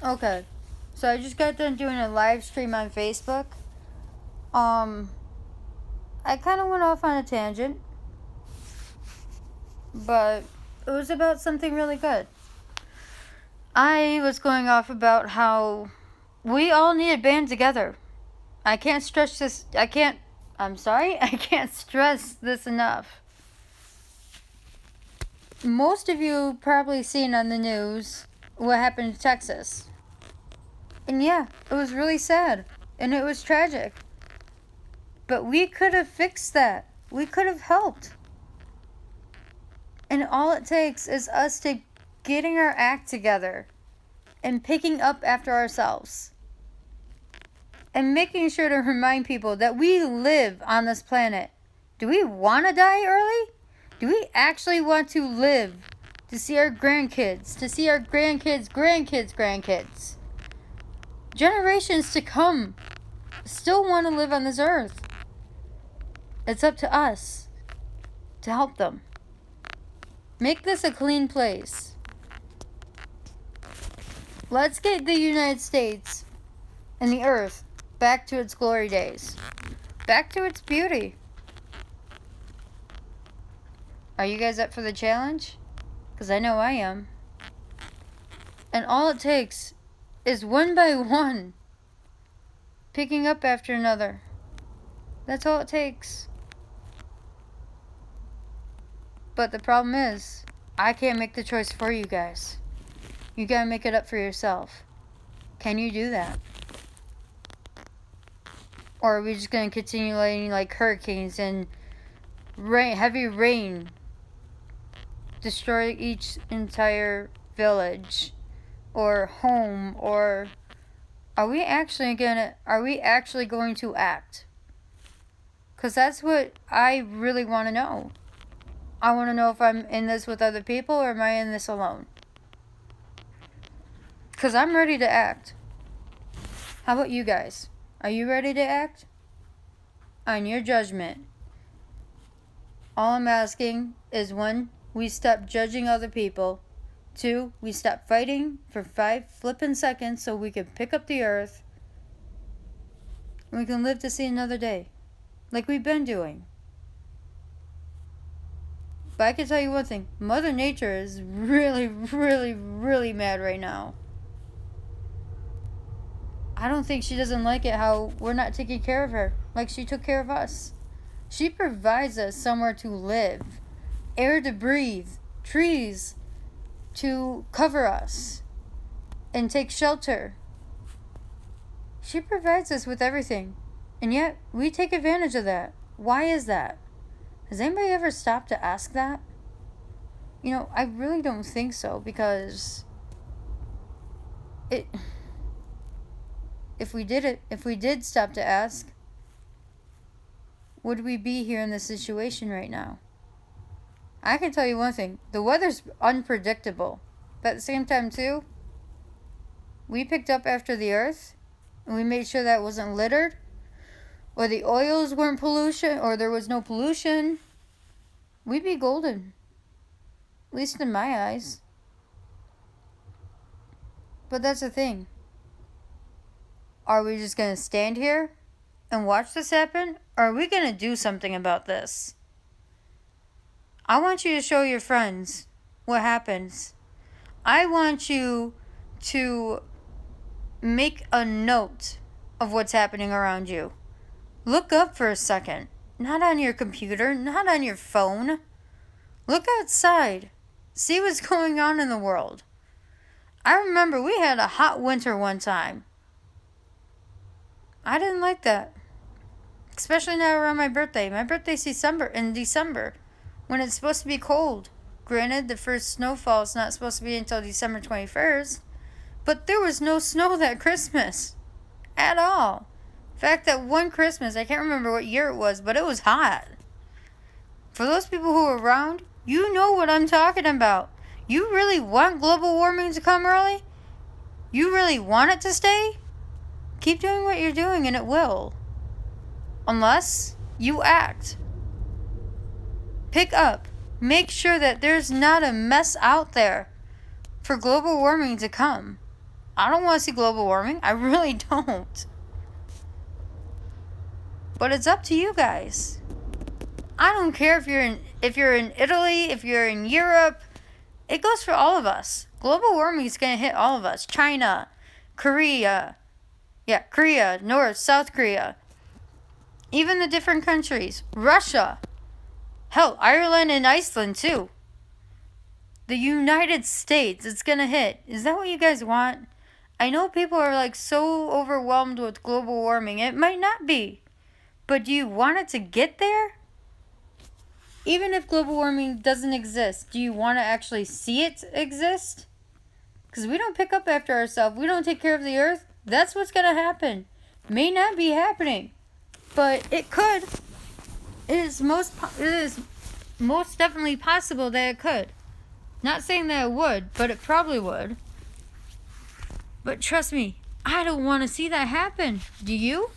Okay. So I just got done doing a live stream on Facebook. I kind of went off on a tangent, but it was about something really good. I was going off about how we all need to band together. I can't stress this. I can't stress this enough. Most of you probably seen on the news what happened in Texas. And yeah, it was really sad. And it was tragic. But we could have fixed that. We could have helped. And all it takes is us to getting our act together and picking up after ourselves. And making sure to remind people that we live on this planet. Do we want to die early? Do we actually want to live to see our grandkids, to see our grandkids, generations to come still want to live on this earth? It's up to us to help them. Make this a clean place. Let's get the United States and the earth back to its glory days. Back to its beauty. Are you guys up for the challenge? Because I know I am. And all it takes is one by one picking up after another. That's all it takes. But the problem is, I can't make the choice for you guys. You gotta make it up for yourself. Can you do that? Or are we just gonna continue letting like hurricanes and heavy rain destroy each entire village or home? Or are we actually going to act? Because that's what I really want to know. I want to know if I'm in this with other people or am I in this alone? Because I'm ready to act. How about you guys? Are you ready to act? On your judgment. All I'm asking is 1, we stop judging other people. 2, we stop fighting for 5 flippin' seconds so we can pick up the earth. And we can live to see another day. Like we've been doing. But I can tell you one thing. Mother Nature is really, really, really mad right now. I don't think she doesn't like it how we're not taking care of her like she took care of us. She provides us somewhere to live, air to breathe, trees to cover us, and take shelter. She provides us with everything, and yet we take advantage of that. Why is that? Has anybody ever stopped to ask that? You know, I really don't think so, because if we did stop to ask, would we be here in this situation right now? I can tell you one thing. The weather's unpredictable. But at the same time, too, we picked up after the earth, and we made sure that it wasn't littered, or the oils weren't pollution, or there was no pollution. We'd be golden. At least in my eyes. But that's the thing. Are we just going to stand here and watch this happen? Or are we going to do something about this? I want you to show your friends what happens. I want you to make a note of what's happening around you. Look up for a second. Not on your computer, not on your phone. Look outside. See what's going on in the world. I remember we had a hot winter one time. I didn't like that. Especially now around my birthday. My birthday's in December, when it's supposed to be cold. Granted, the first snowfall is not supposed to be until December 21st, but there was no snow that Christmas. At all. In fact, that one Christmas, I can't remember what year it was, but it was hot. For those people who are around, you know what I'm talking about. You really want global warming to come early? You really want it to stay? Keep doing what you're doing and it will. Unless you act. Pick up. Make sure that there's not a mess out there for global warming to come. I don't want to see global warming. I really don't. But it's up to you guys. I don't care if you're in Italy, if you're in Europe. It goes for all of us. Global warming is going to hit all of us. China, Korea, North, South Korea. Even the different countries. Russia. Hell, Ireland and Iceland too. The United States, it's going to hit. Is that what you guys want? I know people are like so overwhelmed with global warming. It might not be. But do you want it to get there? Even if global warming doesn't exist, do you want to actually see it exist? Because we don't pick up after ourselves. We don't take care of the earth. That's what's going to happen. May not be happening. But it could. It is most definitely possible that it could. Not saying that it would, but it probably would. But trust me, I don't want to see that happen. Do you?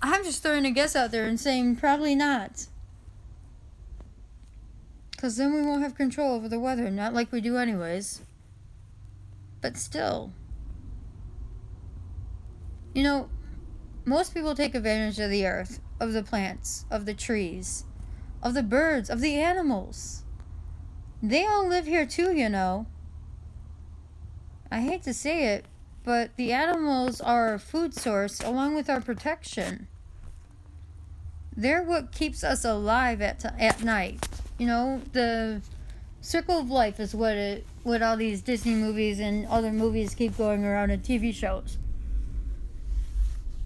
I'm just throwing a guess out there and saying probably not. Because then we won't have control over the weather. Not like we do anyways. But still. You know, most people take advantage of the earth, of the plants, of the trees, of the birds, of the animals. They all live here too, you know. I hate to say it, but the animals are our food source along with our protection. They're what keeps us alive at night. You know, the circle of life is what all these Disney movies and other movies keep going around in TV shows.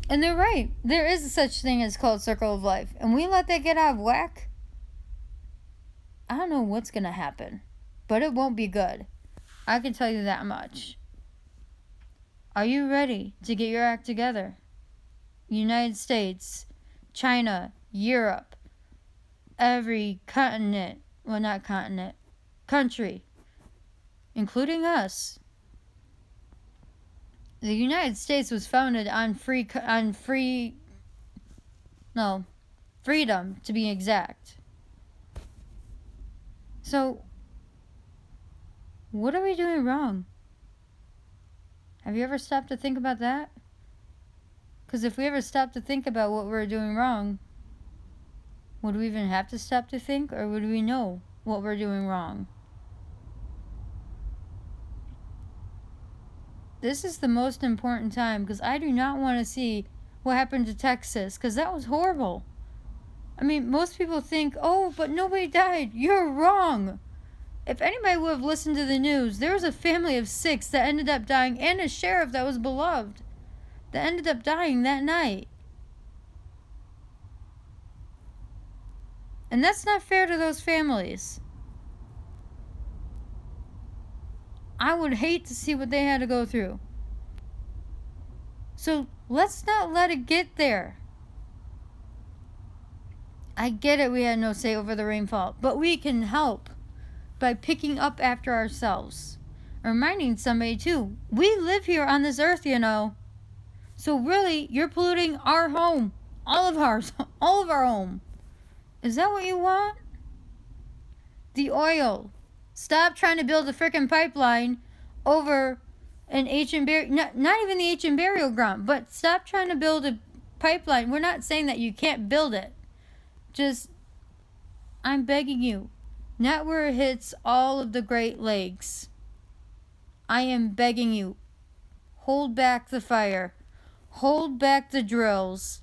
And they're right. There is a such thing as called circle of life. And we let that get out of whack, I don't know what's going to happen. But it won't be good. I can tell you that much. Are you ready to get your act together? United States, China, Europe, every continent, well, not continent, country, including us. The United States was founded on freedom, to be exact. So, what are we doing wrong? Have you ever stopped to think about that? Because if we ever stop to think about what we're doing wrong, would we even have to stop to think, or would we know what we're doing wrong? This is the most important time, because I do not want to see what happened to Texas, because that was horrible. I mean, most people think, oh, but nobody died. You're wrong. If anybody would have listened to the news, there was a family of 6 that ended up dying, and a sheriff that was beloved that ended up dying that night. And that's not fair to those families. I would hate to see what they had to go through. So let's not let it get there. I get it, we had no say over the rainfall, but we can help by picking up after ourselves. Reminding somebody too, we live here on this earth, you know. So really, you're polluting our home. All of ours. All of our home. Is that what you want? The oil. Stop trying to build a frickin' pipeline over an ancient burial... Not even the ancient burial ground, but stop trying to build a pipeline. We're not saying that you can't build it. Just, I'm begging you. Not where it hits all of the Great Lakes. I am begging you. Hold back the fire. Hold back the drills.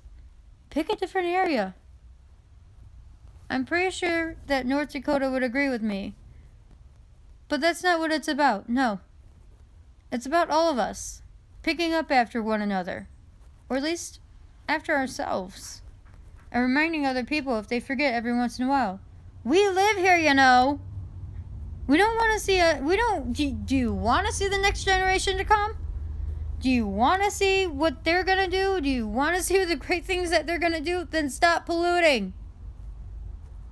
Pick a different area. I'm pretty sure that North Dakota would agree with me. But that's not what it's about. No. It's about all of us picking up after one another. Or at least after ourselves. And reminding other people if they forget every once in a while. We live here, you know. We don't want to see do you want to see the next generation to come? Do you want to see what they're going to do? Do you want to see the great things that they're going to do? Then stop polluting.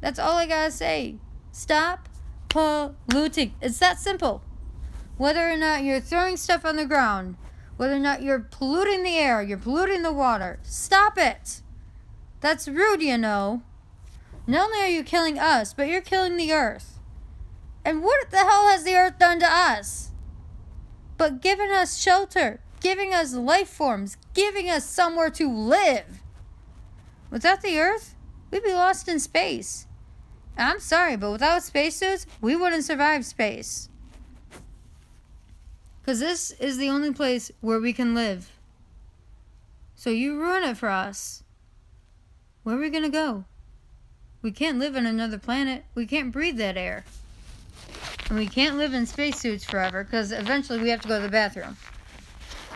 That's all I got to say. Stop polluting. It's that simple. Whether or not you're throwing stuff on the ground, whether or not you're polluting the air, you're polluting the water, stop it. That's rude, you know. Not only are you killing us, but you're killing the earth. And what the hell has the earth done to us? but giving us shelter, giving us life forms, giving us somewhere to live. Without the Earth, we'd be lost in space. I'm sorry, but without spacesuits, we wouldn't survive space. Because this is the only place where we can live. So you ruin it for us. Where are we going to go? We can't live on another planet. We can't breathe that air. And we can't live in spacesuits forever because eventually we have to go to the bathroom.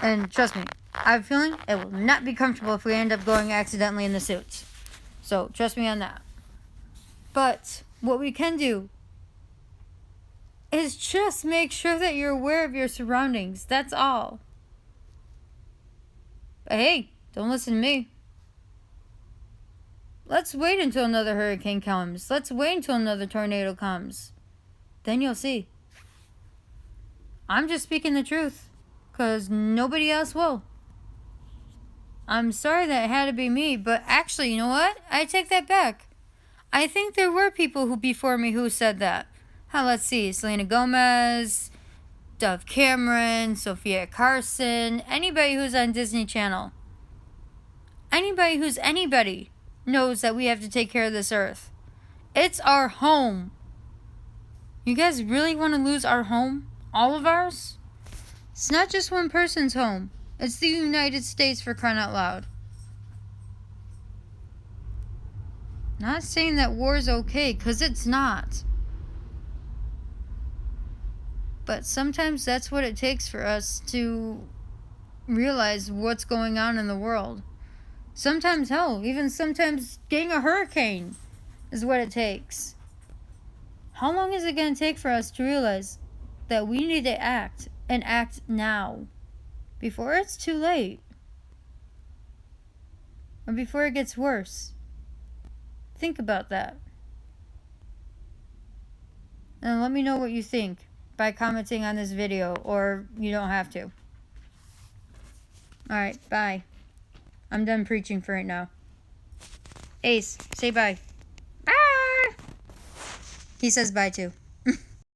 And trust me, I have a feeling it will not be comfortable if we end up going accidentally in the suits. So trust me on that. But what we can do is just make sure that you're aware of your surroundings. That's all. But hey, don't listen to me. Let's wait until another hurricane comes. Let's wait until another tornado comes. Then you'll see. I'm just speaking the truth, because nobody else will. I'm sorry that it had to be me, but actually, you know what? I take that back. I think there were people who before me who said that. Let's see, Selena Gomez, Dove Cameron, Sophia Carson, anybody who's on Disney Channel. Anybody who's anybody knows that we have to take care of this earth. It's our home. You guys really want to lose our home? All of ours? It's not just one person's home. It's the United States, for crying out loud. Not saying that war's okay, because it's not. But sometimes that's what it takes for us to realize what's going on in the world. Sometimes, hell, even sometimes getting a hurricane is what it takes. How long is it going to take for us to realize that we need to act, and act now, before it's too late? Or before it gets worse? Think about that. And let me know what you think by commenting on this video, or you don't have to. Alright, bye. I'm done preaching for right now. Ace, say bye. Bye! He says bye too.